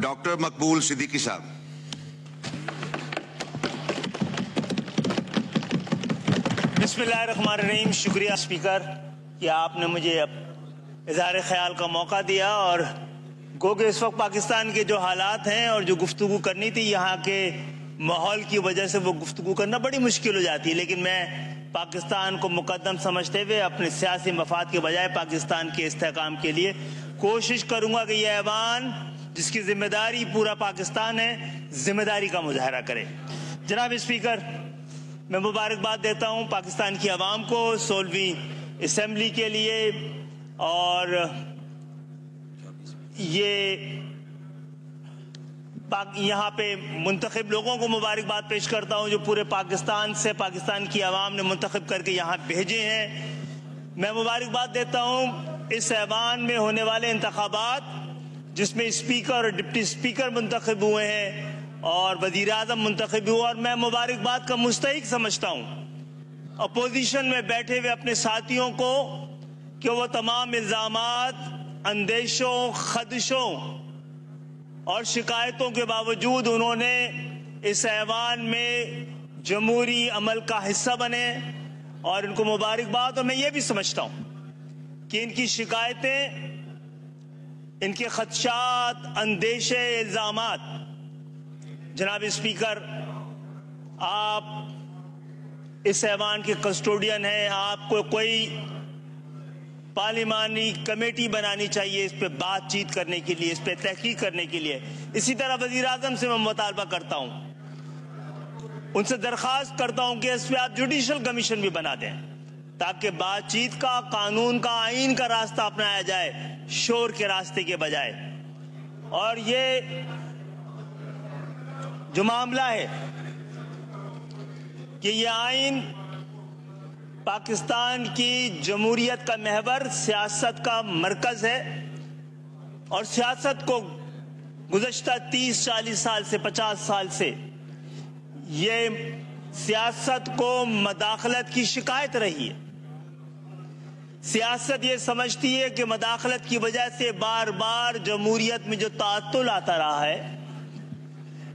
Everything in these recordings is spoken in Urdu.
ڈاکٹر مقبول صدیقی صاحب. بسم اللہ الرحمن الرحیم. شکریہ اسپیکر کہ آپ نے مجھے اظہار خیال کا موقع دیا، اور گو کہ اس وقت پاکستان کے جو حالات ہیں اور جو گفتگو کرنی تھی یہاں کے ماحول کی وجہ سے وہ گفتگو کرنا بڑی مشکل ہو جاتی ہے، لیکن میں پاکستان کو مقدم سمجھتے ہوئے اپنے سیاسی مفاد کے بجائے پاکستان کے استحکام کے لیے کوشش کروں گا کہ یہ ایوان جس کی ذمہ داری پورا پاکستان ہے ذمہ داری کا مظاہرہ کرے. جناب اسپیکر، میں مبارکباد دیتا ہوں پاکستان کی عوام کو 16ویں اسمبلی کے لیے، اور یہاں پہ منتخب لوگوں کو مبارکباد پیش کرتا ہوں جو پورے پاکستان سے پاکستان کی عوام نے منتخب کر کے یہاں بھیجے ہیں. میں مبارکباد دیتا ہوں اس ایوان میں ہونے والے انتخابات جس میں اسپیکر اور ڈپٹی اسپیکر منتخب ہوئے ہیں اور وزیر اعظم منتخب ہوئے، اور میں مبارکباد کا مستحق سمجھتا ہوں اپوزیشن میں بیٹھے ہوئے اپنے ساتھیوں کو کہ وہ تمام الزامات، اندیشوں، خدشوں اور شکایتوں کے باوجود انہوں نے اس ایوان میں جمہوری عمل کا حصہ بنے، اور ان کو مبارکباد. اور میں یہ بھی سمجھتا ہوں کہ ان کی شکایتیں، ان کے خدشات، اندیشے، الزامات، جناب اسپیکر آپ اس ایوان کے کسٹوڈین ہیں، آپ کو کوئی پارلیمانی کمیٹی بنانی چاہیے اس پہ بات چیت کرنے کے لیے، اس پہ تحقیق کرنے کے لیے. اسی طرح وزیر اعظم سے میں مطالبہ کرتا ہوں، ان سے درخواست کرتا ہوں کہ اس پہ آپ جوڈیشل کمیشن بھی بنا دیں تاکہ بات چیت کا، قانون کا، آئین کا راستہ اپنایا جائے شور کے راستے کے بجائے. اور یہ جو معاملہ ہے کہ یہ آئین پاکستان کی جمہوریت کا محور، سیاست کا مرکز ہے، اور سیاست کو گزشتہ 30-40 سال سے 50 سال سے یہ سیاست کو مداخلت کی شکایت رہی ہے. سیاست یہ سمجھتی ہے کہ مداخلت کی وجہ سے بار بار جمہوریت میں جو تعطل آتا رہا ہے،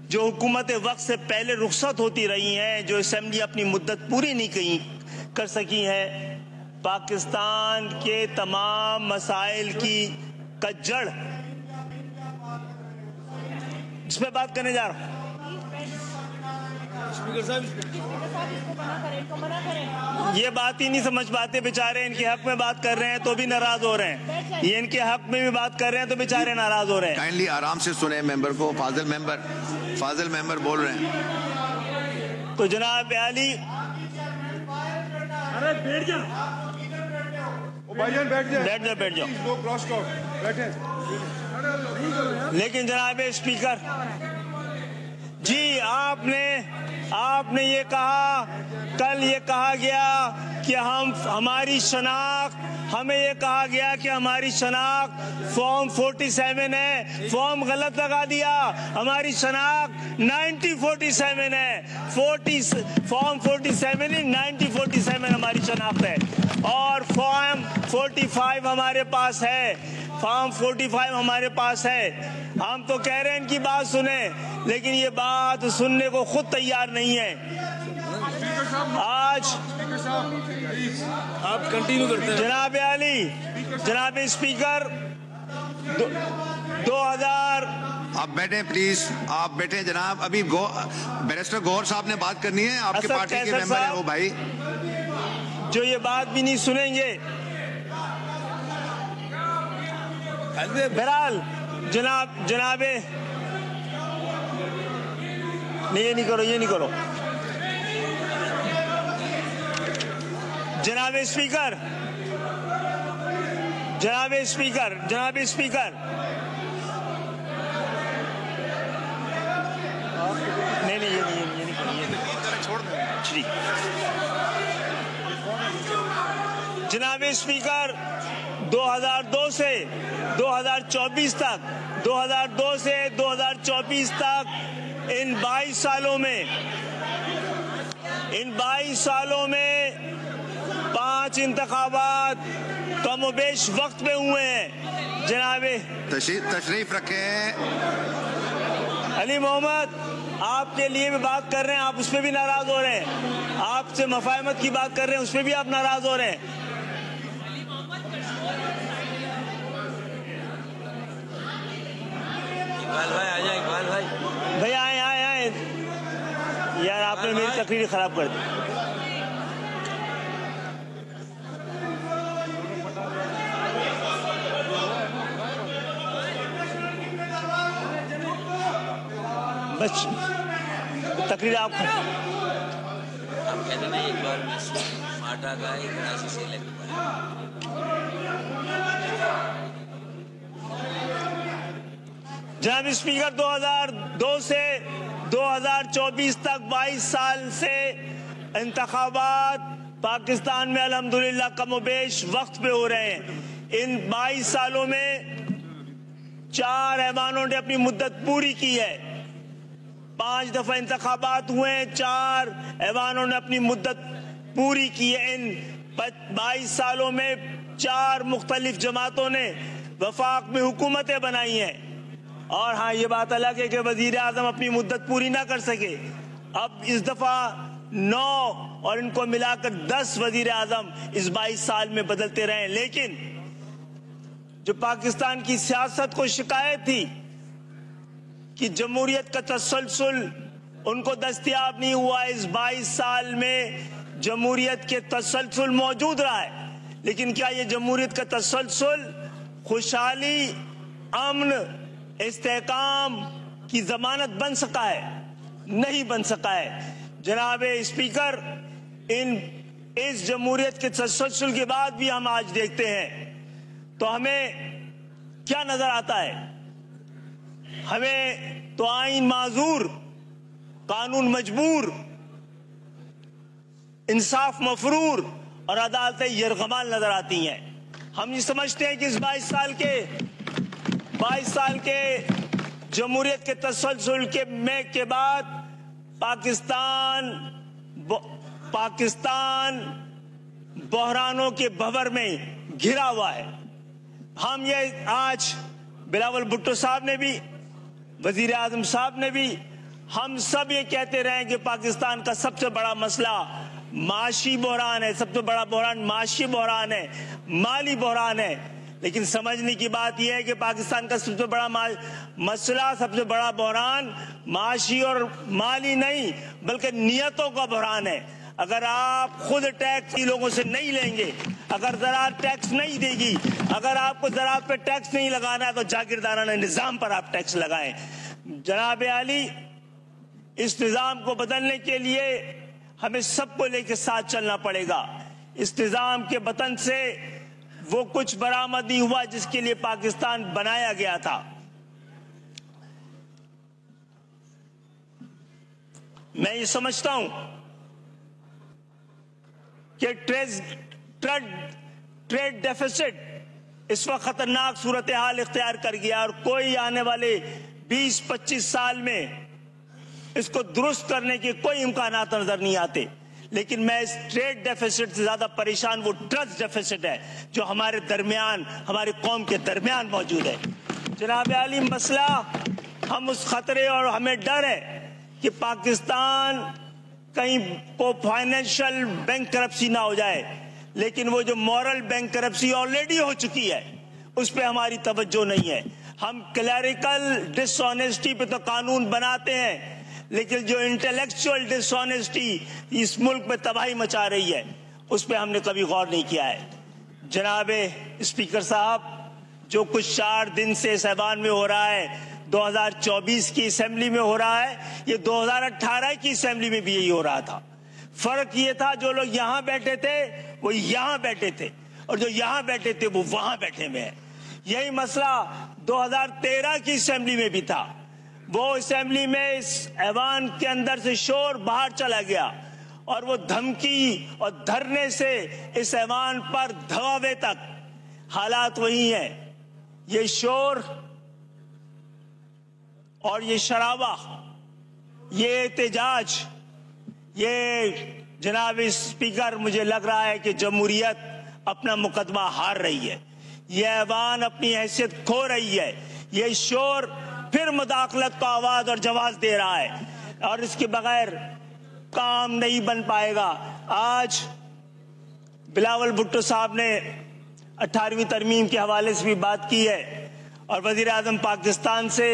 جو حکومت وقت سے پہلے رخصت ہوتی رہی ہیں، جو اسمبلی اپنی مدت پوری نہیں کر سکی ہے، پاکستان کے تمام مسائل کی جڑ اس پہ بات کرنے جا رہا ہوں. یہ بات ہی نہیں سمجھ پاتے بیچارے، ان کے حق میں بات کر رہے ہیں تو بھی ناراض ہو رہے ہیں، یہ ان کے حق میں بھی بات کر رہے ہیں تو بیچارے ناراض ہو رہے ہیں. کائنڈلی آرام سے سنیں ممبر کو. فاضل ممبر بول رہے ہیں. تو جناب عالی، بیٹھ جاؤ. لیکن جناب اسپیکر جی، آپ نے یہ کہا، کل یہ کہا گیا کہ ہماری شناخت، ہمیں یہ کہا گیا کہ ہماری شناخت فارم 47 ہے، فارم غلط لگا دیا. ہماری شناخت 9047 ہے، فارم 47 نہیں 9047 ہماری شناخت ہے، اور فارم 45 ہمارے پاس ہے. فارم 45 ہمارے پاس ہے. ہم تو کہہ رہے ہیں ان کی بات سنیں، لیکن یہ بات سننے کو خود تیار نہیں ہے. آج آپ کنٹینیو کرتے ہیں. جناب عالی، جناب اسپیکر، 2000 آپ بیٹھیں پلیز، آپ بیٹھیں جناب. ابھی بیرسٹر گوہر صاحب نے بات کرنی ہے، آپ کے پارٹی کے ممبر ہیں وہ بھائی جو یہ بات بھی نہیں سنیں گے. بہرحال جناب یہ نہیں کرو. جناب اسپیکر جناب اسپیکر 2002 سے 2024 تک 2002 سے 2024 تک ان 22 سالوں میں 5 انتخابات کم و بیش وقت پہ ہوئے ہیں. جناب تشریف رکھیں. علی محمد آپ کے لیے بھی بات کر رہے ہیں، آپ اس پہ بھی ناراض ہو رہے ہیں، آپ سے مفاہمت کی بات کر رہے ہیں، اس پہ بھی آپ ناراض ہو رہے ہیں۔ اقبال بھائی آ جائیں، اقبال بھائی بھائی آئیں آئیں آئیں، یار آپ نے میری تقریر خراب کر دی۔ بس تقریر آپ کہتے نہیں اقبال میں ماٹا کا کراچی سے لگ جناب اسپیکر، 2002 سے 2024 تک 22 سال سے انتخابات پاکستان میں الحمدللہ کم و بیش وقت پہ ہو رہے ہیں۔ ان 22 سالوں میں 4 ایوانوں نے اپنی مدت پوری کی ہے، 5 دفعہ انتخابات ہوئے ہیں، 4 ایوانوں نے اپنی مدت پوری کی ہے۔ ان 22 سالوں میں 4 مختلف جماعتوں نے وفاق میں حکومتیں بنائی ہیں، اور ہاں یہ بات الگ ہے کہ وزیر اعظم اپنی مدت پوری نہ کر سکے۔ اب اس دفعہ 9 اور ان کو ملا کر 10 وزیر اعظم اس 22 سال میں بدلتے رہے، لیکن جو پاکستان کی سیاست کو شکایت تھی کہ جمہوریت کا تسلسل ان کو دستیاب نہیں ہوا، اس 22 سال میں جمہوریت کے تسلسل موجود رہا ہے۔ لیکن کیا یہ جمہوریت کا تسلسل خوشحالی، امن، استحکام کی ضمانت بن سکا ہے؟ نہیں بن سکا ہے۔ جناب اسپیکر، اس جمہوریت کے تسلسل کے بعد بھی ہم آج دیکھتے ہیں تو ہمیں کیا نظر آتا ہے؟ ہمیں تو آئین معذور، قانون مجبور، انصاف مفرور اور عدالتیں یرغمال نظر آتی ہیں۔ ہم یہ سمجھتے ہیں کہ اس 22 سال کے جمہوریت کے تسلسل کے بعد پاکستان بحرانوں کے بھور میں گھرا ہوا ہے۔ ہم یہ آج بلاول بھٹو صاحب نے بھی، وزیر اعظم صاحب نے بھی، ہم سب یہ کہتے رہے کہ پاکستان کا سب سے بڑا مسئلہ معاشی بحران ہے، سب سے بڑا بحران معاشی بحران ہے، مالی بحران ہے۔ لیکن سمجھنے کی بات یہ ہے کہ پاکستان کا سب سے بڑا مسئلہ، سب سے بڑا بحران معاشی اور مالی نہیں بلکہ نیتوں کا بحران ہے۔ اگر آپ خود ٹیکس لوگوں سے نہیں لیں گے، اگر زراعت ٹیکس نہیں دے گی، اگر آپ کو زراعت پہ ٹیکس نہیں لگانا ہے تو جاگیردارانہ نظام پر آپ ٹیکس لگائیں۔ جناب عالی، اس نظام کو بدلنے کے لیے ہمیں سب کو لے کے ساتھ چلنا پڑے گا۔ اس نظام کے بطن سے وہ کچھ برآمد نہیں ہوا جس کے لیے پاکستان بنایا گیا تھا۔ میں یہ سمجھتا ہوں کہ ٹریڈ ڈیفیسٹ اس وقت خطرناک صورتحال اختیار کر گیا، اور کوئی آنے والے 20-25 سال میں اس کو درست کرنے کے کوئی امکانات نظر نہیں آتے۔ لیکن میں اس ٹریڈ ڈیفیسٹ سے زیادہ پریشان وہ ٹرسٹ ڈیفیسٹ ہے جو ہمارے درمیان، ہماری قوم کے درمیان موجود ہے۔ جناب عالی، مسئلہ ہم اس خطرے اور ہمیں ڈر ہے کہ پاکستان کہیں کو فائنینشل بینک کرپسی نہ ہو جائے، لیکن وہ جو مورل بینک کرپسی آلریڈی ہو چکی ہے اس پہ ہماری توجہ نہیں ہے۔ ہم کلیریکل ڈس آنیسٹی پہ تو قانون بناتے ہیں، لیکن جو انٹلیکچوئل ڈس آنیسٹی اس ملک میں تباہی مچا رہی ہے اس پہ ہم نے کبھی غور نہیں کیا ہے۔ جناب اسپیکر صاحب، جو کچھ 4 دن سے اس ایوان میں ہو رہا ہے، 2024 کی اسمبلی میں ہو رہا ہے، یہ 2018 کی اسمبلی میں بھی یہی ہو رہا تھا۔ فرق یہ تھا جو لوگ یہاں بیٹھے تھے وہ یہاں بیٹھے تھے، اور جو یہاں بیٹھے تھے وہ وہاں بیٹھے ہوئے ہیں۔ یہی مسئلہ 2013 کی اسمبلی میں بھی تھا۔ وہ اسمبلی میں اس ایوان کے اندر سے شور باہر چلا گیا، اور وہ دھمکی اور دھرنے سے اس ایوان پر دھواوے تک حالات وہی ہیں۔ یہ شور اور یہ شرابہ، یہ احتجاج، یہ جناب اسپیکر مجھے لگ رہا ہے کہ جمہوریت اپنا مقدمہ ہار رہی ہے، یہ ایوان اپنی حیثیت کھو رہی ہے۔ یہ شور پھر مداخلت کو آواز اور جواز دے رہا ہے، اور اس کے بغیر کام نہیں بن پائے گا۔ آج بلاول بھٹو صاحب نے 18ویں ترمیم کے حوالے سے بھی بات کی ہے، اور وزیر اعظم پاکستان سے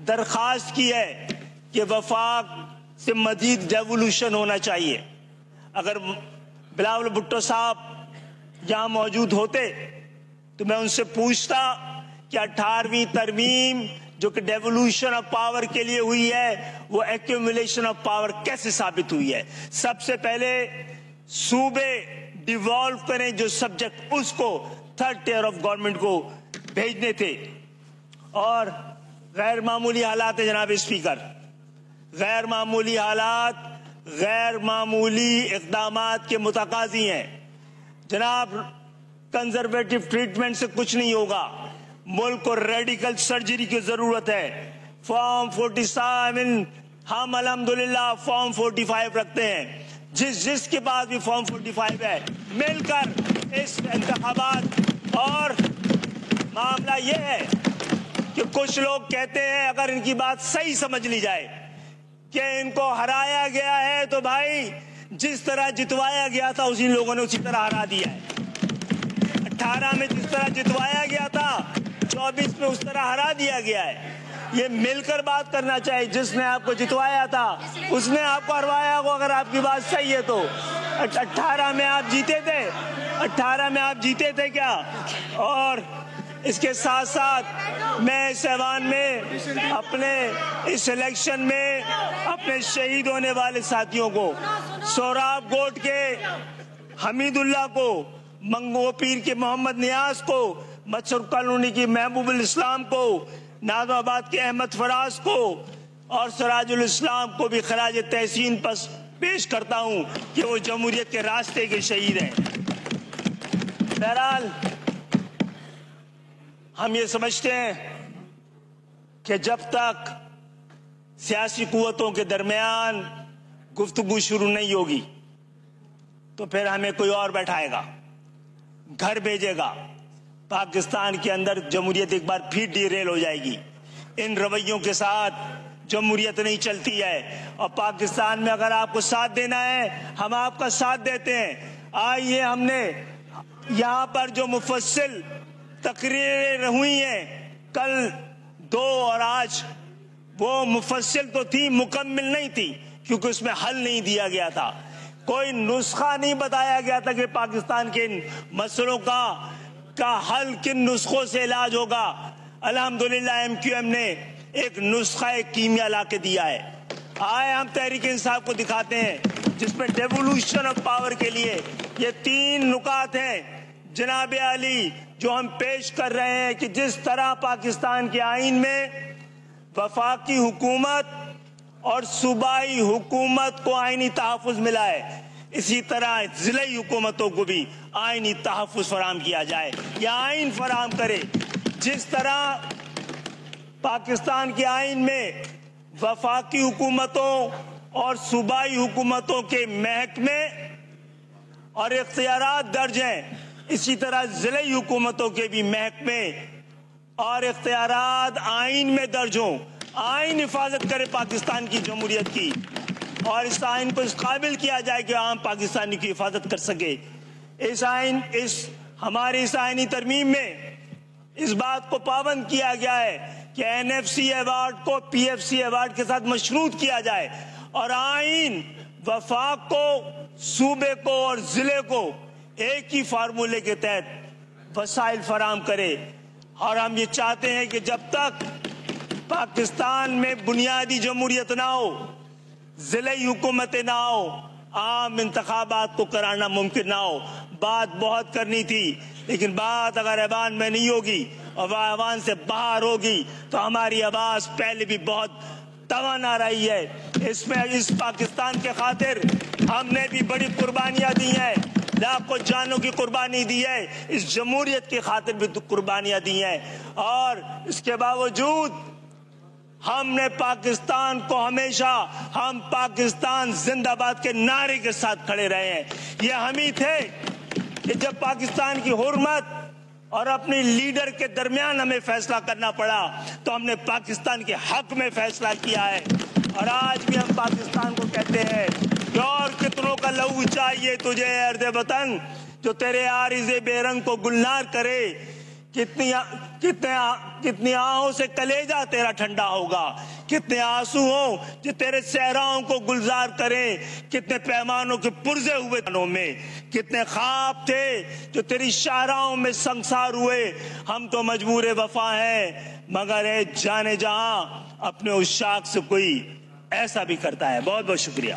درخواست کی ہے کہ وفاق سے مزید ڈیولوشن ہونا چاہیے۔ اگر بلاول بھٹو صاحب یہاں موجود ہوتے تو میں ان سے پوچھتا کہ 18ویں ترمیم جو کہ ڈیولوشن آف پاور کے لیے ہوئی ہے، وہ ایکیومولیشن آف پاور کیسے ثابت ہوئی ہے؟ سب سے پہلے صوبے ڈیوالو کریں جو سبجیکٹ اس کو تھرڈ ٹیئر آف گورنمنٹ کو بھیجنے تھے، اور غیر معمولی حالات ہے جناب اسپیکر، غیر معمولی حالات غیر معمولی اقدامات کے متقاضی ہیں۔ جناب کنزرویٹو ٹریٹمنٹ سے کچھ نہیں ہوگا، ملک کو ریڈیکل سرجری کی ضرورت ہے۔ فارم 47 ہم الحمدللہ فارم 45 رکھتے ہیں، جس کے بعد بھی فارم 45 ہے، مل کر اس انتخابات۔ اور معاملہ یہ ہے کہ کچھ لوگ کہتے ہیں، اگر ان کی بات صحیح سمجھ لی جائے کہ ان کو ہرایا گیا ہے تو بھائی جس طرح جتوایا گیا تھا اسی لوگوں نے اسی طرح ہرا دیا ہے۔ 18 میں جس طرح جتوایا گیا تھا 24 میں اس طرح ہرا دیا گیا ہے۔ یہ مل کر بات کرنا چاہیے، جس نے آپ کو جتوایا تھا اس نے آپ کو ہروایا ہوگا، اگر آپ کی بات صحیح ہے تو۔ 18 میں آپ جیتے تھے، 18 میں آپ جیتے تھے کیا؟ اور اس کے ساتھ ساتھ میں اس ایوان میں اپنے اس الیکشن میں اپنے شہید ہونے والے ساتھیوں کو، سوراب گوٹ کے حمید اللہ کو، منگو پیر کے محمد نیاز کو، مچھر کالونی کی محبوب الاسلام کو، نازم آباد کے احمد فراز کو اور سراج الاسلام کو بھی خراج تحسین پیش کرتا ہوں کہ وہ جمہوریت کے راستے کے شہید ہیں۔ بہرحال ہم یہ سمجھتے ہیں کہ جب تک سیاسی قوتوں کے درمیان گفتگو شروع نہیں ہوگی تو پھر ہمیں کوئی اور بیٹھائے گا، گھر بھیجے گا، پاکستان کے اندر جمہوریت ایک بار پھر ڈیریل ہو جائے گی۔ ان رویوں کے ساتھ جمہوریت نہیں چلتی ہے، اور پاکستان میں اگر آپ کو ساتھ دینا ہے ہم آپ کا ساتھ دیتے ہیں۔ آئیے، ہم نے یہاں پر جو مفصل تقریریں ہوئی ہیں کل 2 اور آج، وہ مفصل تو تھی، مکمل نہیں تھی، کیونکہ اس میں حل نہیں دیا گیا تھا، کوئی نسخہ نہیں بتایا گیا تھا کہ پاکستان کے ان مسئلوں کا حل کن نسخوں سے علاج ہوگا۔ الحمدللہ MQM نے ایک نسخہ کیمیا لا کے دیا ہے۔ آئے ہم تحریک انصاف کو دکھاتے ہیں جس میں ڈیولوشن آف پاور کے لیے یہ 3 نکات ہیں جناب علی جو ہم پیش کر رہے ہیں، کہ جس طرح پاکستان کے آئین میں وفاقی حکومت اور صوبائی حکومت کو آئینی تحفظ ملا ہے، اسی طرح ضلعی حکومتوں کو بھی آئینی تحفظ فراہم کیا جائے، یا آئین فراہم کرے۔ جس طرح پاکستان کے آئین میں وفاقی حکومتوں اور صوبائی حکومتوں کے محکمے اور اختیارات درج ہیں، اسی طرح ضلعی حکومتوں کے بھی محکمے اور اختیارات آئین میں درج ہوں۔ آئین حفاظت کرے پاکستان کی جمہوریت کی، اور اس آئین کو اس قابل کیا جائے کہ عام پاکستانی کی حفاظت کر سکے۔ ہماری اس آئینی ترمیم میں اس بات کو پابند کیا گیا ہے کہ NFC ایوارڈ کو PFC ایوارڈ کے ساتھ مشروط کیا جائے، اور آئین وفاق کو، صوبے کو اور ضلع کو ایک ہی فارمولے کے تحت وسائل فراہم کرے۔ اور ہم یہ چاہتے ہیں کہ جب تک پاکستان میں بنیادی جمہوریت نہ ہو، ضلعی حکومتیں نہ ہو، عام انتخابات کو کرانا ممکن نہ ہو۔ بات بہت کرنی تھی، لیکن بات اگر ایوان میں نہیں ہوگی اور وہ ایوان سے باہر ہوگی تو ہماری آواز پہلے بھی بہت توانا رہی ہے۔ اس پاکستان کے خاطر ہم نے بھی بڑی قربانیاں دی ہیں، لاکھوں جانوں کی قربانی دی ہے، اس جمہوریت کی خاطر بھی قربانیاں دی ہیں، اور اس کے باوجود ہم نے پاکستان کو ہمیشہ ہم پاکستان زندہ باد کے نعرے کے ساتھ کھڑے رہے ہیں۔ یہ ہم ہی تھے کہ جب پاکستان کی حرمت اور اپنی لیڈر کے درمیان ہمیں فیصلہ کرنا پڑا تو ہم نے پاکستان کے حق میں فیصلہ کیا ہے. اور آج بھی ہم پاکستان کو کہتے ہیں کہ اور کتنوں کا لہو چاہیے تجھے اے ارض وطن جو تیرے عارض بے رنگ کو گلنار کرے. کتنی آہوں سے کلیجہ تیرا ٹھنڈا ہوگا, کتنے آنسو ہوں جو تیرے صحراؤں کو گلزار کریں, کتنے پیمانوں کے پرزے ہوئے تنوں میں, کتنے خواب تھے جو تیری شاہراہوں میں سنگسار ہوئے. ہم تو مجبور وفا ہیں مگر اے جانے جہاں اپنے عشاق سے کوئی ایسا بھی کرتا ہے. بہت بہت شکریہ.